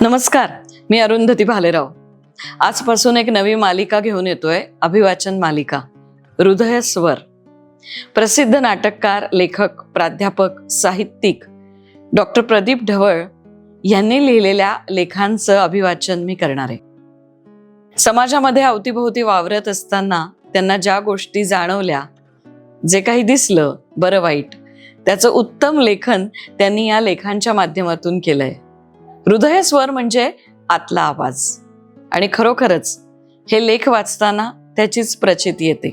नमस्कार, मी अरुंधती भालेराव. आजपासून एक नवी मालिका घेऊन येतोय, अभिवाचन मालिका हृदय स्वर. प्रसिद्ध नाटककार, लेखक, प्राध्यापक, साहित्यिक डॉक्टर प्रदीप ढवळ यांनी लिहिलेल्या लेखांचं अभिवाचन मी करणार आहे. समाजामध्ये अवतीभोवती वावरत असताना त्यांना ज्या गोष्टी जाणवल्या, जे काही दिसलं बरं वाईट, त्याचं उत्तम लेखन त्यांनी या लेखांच्या माध्यमातून केलंय. हृदय स्वर म्हणजे आतला आवाज, आणि खरोखरच हे लेख वाचताना त्याचीच प्रचिती येते.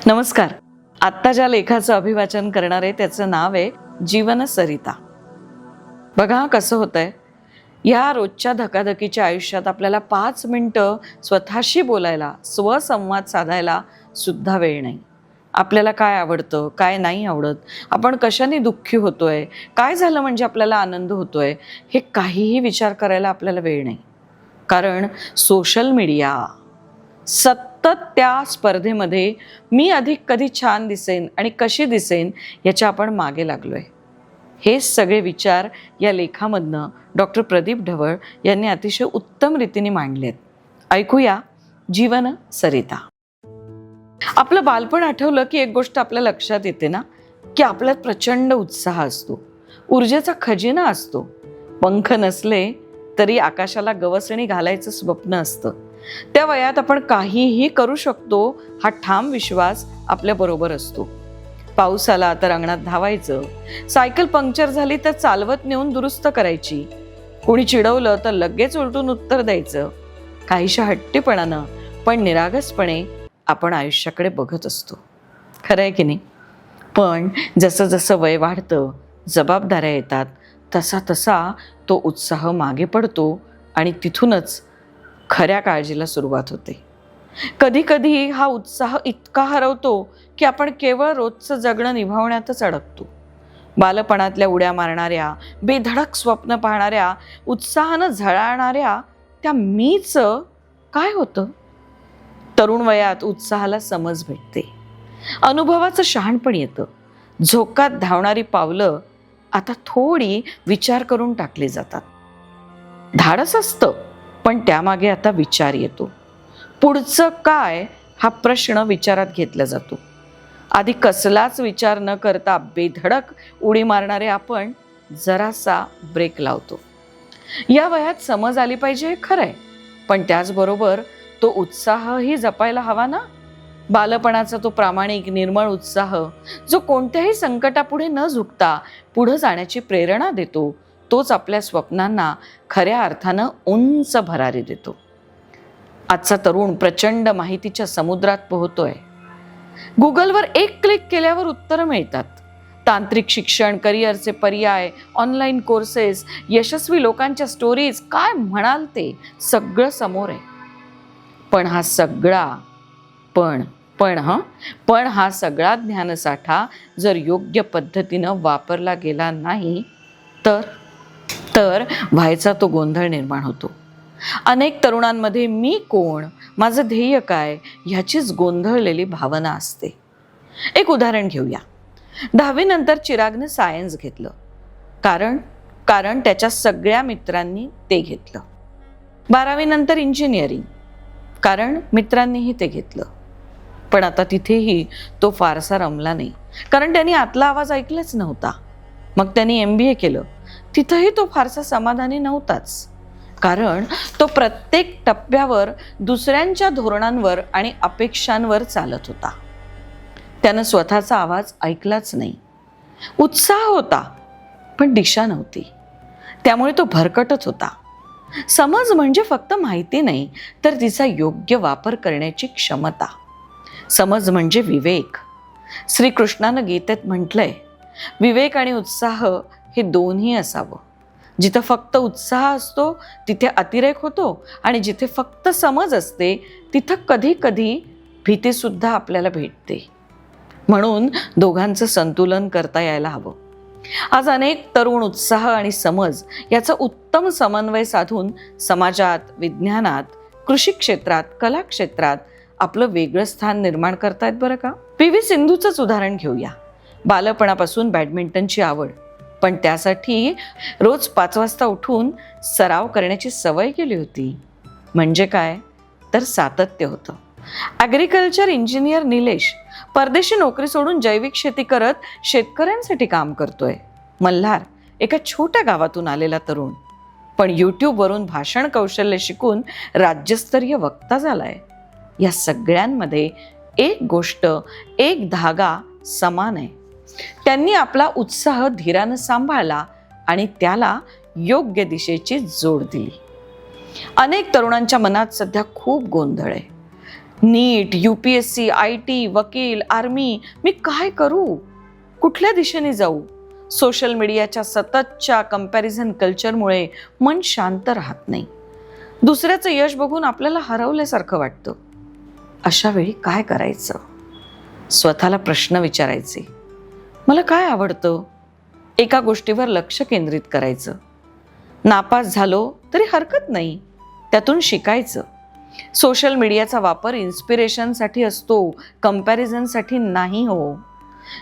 नमस्कार. आत्ता ज्या लेखाचं अभिवाचन करणार आहे त्याचं नाव आहे जीवन सरिता. बघा कसं होतंय, या रोजच्या धकाधकीच्या आयुष्यात आपल्याला 5 मिनिटं स्वतःशी बोलायला, स्वसंवाद साधायला सुद्धा वेळ नाही. आपल्याला काय आवडतं, काय नाही आवडत, आपण कशाने दुःखी होतोय, काय झालं म्हणजे आपल्याला आनंद होतोय, हे काहीही विचार करायला आपल्याला वेळ नाही. कारण सोशल मीडिया सतत त्या स्पर्धेमध्ये मी अधिक कधी छान दिसेन आणि कशी दिसेन याच्या आपण मागे लागलोय. हे सगळे विचार या लेखामधनं डॉक्टर प्रदीप ढवळ यांनी अतिशय उत्तम रीतीने मांडलेत. ऐकूया जीवन सरिता. आपलं बालपण आठवलं की एक गोष्ट आपल्या लक्षात येते ना, की आपल्यात प्रचंड उत्साह असतो, ऊर्जेचा खजिना असतो. पंख नसले तरी आकाशाला गवसणी घालायचं स्वप्न असतं. त्या वयात आपण काहीही करू शकतो हा ठाम विश्वास आपल्या बरोबर असतो. पाऊस आला तर अंगणात धावायचं, सायकल पंक्चर झाली तर चालवत नेऊन दुरुस्त करायची, कोणी चिडवलं तर लगेच उलटून उत्तर द्यायचं. काहीशा हट्टीपणानं पण निरागसपणे आपण आयुष्याकडे बघत असतो. खरं आहे की नाही? पण जसं जसं वय वाढतं, जबाबदाऱ्या येतात, तसा तसा तो उत्साह मागे पडतो आणि तिथूनच खऱ्या काळजीला सुरुवात होते. कधी कधी हा उत्साह इतका हरवतो की आपण केवळ रोजचं जगणं निभावण्यातच अडकतो. बालपणातल्या उड्या मारणाऱ्या, बेधडक स्वप्न पाहणाऱ्या, उत्साहानं झळाळणाऱ्या त्या मीचं काय होतं? तरुण वयात उत्साहाला समज भेटते, अनुभवाचं शहाणपण येतं. झोकात धावणारी पावलं आता थोडी विचार करून टाकली जातात. धाडस असतं, पण त्यामागे आता विचार येतो. पुढचं काय हा प्रश्न विचारात घेतला जातो. आधी कसलाच विचार न करता बेधडक उडी मारणारे आपण जरासा ब्रेक लावतो. या वयात समज आली पाहिजे हे खरं आहे, पण त्याचबरोबर तो उत्साहही जपायला हवा ना. बालपणाचा तो प्रामाणिक निर्मळ उत्साह जो कोणत्याही संकटापुढे न झुकता पुढे जाण्याची प्रेरणा देतो, तोच आपल्या स्वप्नांना खऱ्या अर्थानं उंच भरारी देतो. आजचा तरुण प्रचंड माहितीच्या समुद्रात पोहतोय. गुगलवर एक क्लिक केल्यावर उत्तरं मिळतात. तांत्रिक शिक्षण, करिअरचे पर्याय, ऑनलाईन कोर्सेस, यशस्वी लोकांच्या स्टोरीज, काय म्हणाल ते सगळं समोर आहे. पण हा सगळा ज्ञानसाठा जर योग्य पद्धतीनं वापरला गेला नाही तर व्हायचा तो गोंधळ निर्माण होतो. अनेक तरुणांमध्ये मी कोण, माझं ध्येय काय ह्याचीच गोंधळलेली भावना असते. एक उदाहरण घेऊया. 10वी नंतर चिरागनं सायन्स घेतलं, कारण त्याच्या सगळ्या मित्रांनी ते घेतलं. 12वी नंतर इंजिनिअरिंग, कारण मित्रांनीही ते घेतलं. पण आता तिथेही तो फारसा रमला नाही, कारण त्यांनी आतला आवाज ऐकलाच नव्हता. मग त्यांनी MBA केलं. तिथंही तो फारसा समाधानी नव्हताच, कारण तो प्रत्येक टप्प्यावर दुसऱ्यांच्या धोरणांवर आणि अपेक्षांवर चालत होता. त्यानं स्वतःचा आवाज ऐकलाच नाही. उत्साह होता, पण दिशा नव्हती. त्यामुळे तो भरकटत होता. समज म्हणजे फक्त माहिती नाही, तर तिचा योग्य वापर करण्याची क्षमता. समज म्हणजे विवेक. श्रीकृष्णानं गीतेत म्हटलंय, विवेक आणि उत्साह हे दोन्ही असावं. जिथं फक्त उत्साह असतो तिथे अतिरेक होतो, आणि जिथे फक्त समज असते तिथं कधी कधी भीतीसुद्धा आपल्याला भेटते. म्हणून दोघांचं संतुलन करता यायला हवं. आज अनेक तरुण उत्साह आणि समज याचा उत्तम समन्वय साधून समाजात, विज्ञानात, कृषी क्षेत्रात, कला क्षेत्रात आपलं वेगळं स्थान निर्माण करतायत बरं का. PV सिंधूचंच उदाहरण घेऊया. बालपणापासून बॅडमिंटनची आवड, पण त्यासाठी रोज 5 वाजता उठून सराव करण्याची सवय केली होती. म्हणजे काय तर सातत्य होतं. ॲग्रिकल्चर इंजिनियर निलेश परदेशी नोकरी सोडून जैविक शेती करत शेतकऱ्यांसाठी काम करतोय. मल्हार एका छोट्या गावातून आलेला तरुण, पण यूट्यूबवरून भाषण कौशल्य शिकून राज्यस्तरीय वक्ता झालाय. या सगळ्यांमध्ये एक गोष्ट, एक धागा समान आहे. त्यांनी आपला उत्साह धीरानं सांभाळला आणि त्याला योग्य दिशेची जोड दिली. अनेक तरुणांच्या मनात सध्या खूप गोंधळ आहे. नीट, UPSC, IT, वकील, आर्मी, मी काय करू? कुठल्या दिशेने जाऊ? सोशल मीडियाच्या सततच्या कंपॅरिझन कल्चरमुळे मन शांत राहत नाही. दुसऱ्याचं यश बघून आपल्याला हरवल्यासारखं वाटतं. अशा वेळी काय करायचं? स्वतःला प्रश्न विचारायचे. मला काय आवडतं? एका गोष्टीवर लक्ष केंद्रित करायचं. नापास झालो तरी हरकत नाही, त्यातून शिकायचं. सोशल मीडियाचा वापर इन्स्पिरेशनसाठी असतो, कंपॅरिझनसाठी नाही हो.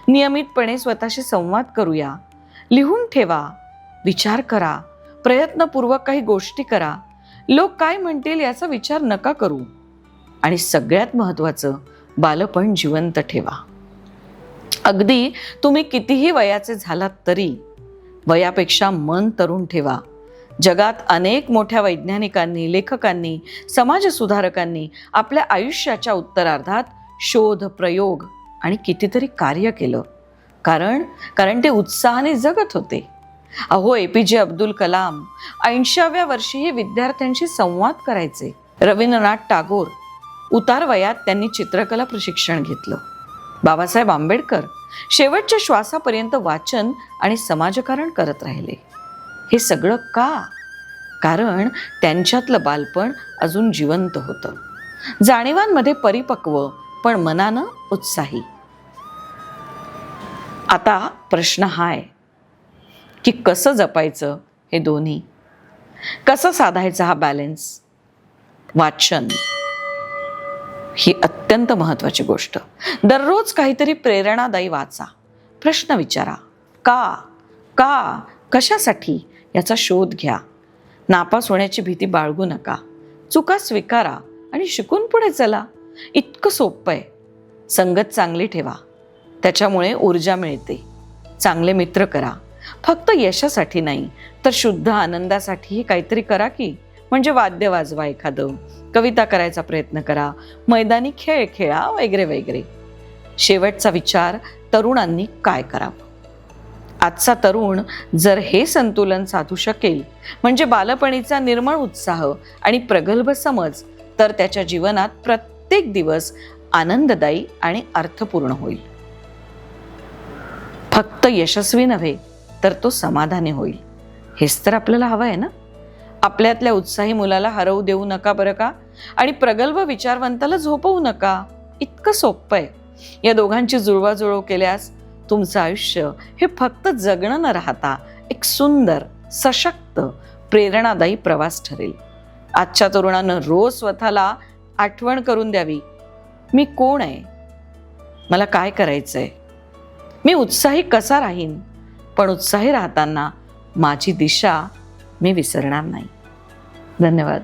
नियमितपणे स्वतःशी संवाद करूया. लिहून ठेवा, विचार करा, प्रयत्नपूर्वक काही गोष्टी करा. लोक काय म्हणतील याचा विचार नका करू. आणि सगळ्यात महत्त्वाचं, बालपण जिवंत ठेवा. अगदी तुम्ही कितीही वयाचे झालात तरी वयापेक्षा मन तरुण ठेवा. जगात अनेक मोठ्या वैज्ञानिकांनी, लेखकांनी, समाजसुधारकांनी आपल्या आयुष्याच्या उत्तरार्धात शोध, प्रयोग आणि कितीतरी कार्य केलं. कारण ते उत्साहाने जगत होते. अहो, APJ अब्दुल कलाम 80व्या वर्षीही विद्यार्थ्यांशी संवाद करायचे. रवींद्रनाथ टागोर उतार वयात त्यांनी चित्रकला प्रशिक्षण घेतलं. बाबासाहेब आंबेडकर शेवटच्या श्वासापर्यंत वाचन आणि समाजकारण करत राहिले. हे सगळं का? कारण त्यांच्यातलं बालपण अजून जिवंत होतं. जाणीवांमध्ये परिपक्व, पण मनानं उत्साही. आता प्रश्न हा आहे की कसं जपायचं हे दोन्ही? कसं साधायचा हा बॅलन्स? वाचन ही अत्यंत महत्त्वाची गोष्ट. दररोज काहीतरी प्रेरणादायी वाचा. प्रश्न विचारा. का? कशासाठी? याचा शोध घ्या. नापास होण्याची भीती बाळगू नका. चुका स्वीकारा आणि शिकून पुढे चला. इतकं सोपं आहे. संगत चांगली ठेवा, त्याच्यामुळे ऊर्जा मिळते. चांगले मित्र करा. फक्त यशासाठी नाही तर शुद्ध आनंदासाठीही काहीतरी करा की. म्हणजे वाद्य वाजवा, एखादं कविता करायचा प्रयत्न करा, मैदानी खेळ खेळा, वगैरे वगैरे. शेवटचा विचार, तरुणांनी काय करावं? आजचा तरुण जर हे संतुलन साधू शकेल, म्हणजे बालपणीचा निर्मळ उत्साह आणि प्रगल्भ समज, तर त्याच्या जीवनात प्रत्येक दिवस आनंददायी आणि अर्थपूर्ण होईल. फक्त यशस्वी नव्हे तर तो समाधानी होईल. हेच तर आपल्याला हवं आहे ना? आपल्यातल्या उत्साही मुलाला हरवू देऊ नका बरं का. आणि प्रगल्भ विचारवंताला झोपवू नका. इतकं सोपं आहे. या दोघांची जुळवाजुळव केल्यास तुमचं आयुष्य हे फक्त जगणं न राहता एक सुंदर, सशक्त, प्रेरणादायी प्रवास ठरेल. आजच्या तरुणानं रोज स्वतःला आठवण करून द्यावी. मी कोण आहे? मला काय करायचंय? मी उत्साही कसा राहीन? पण उत्साही राहताना माझी दिशा मी विसरणार नाही. धन्यवाद.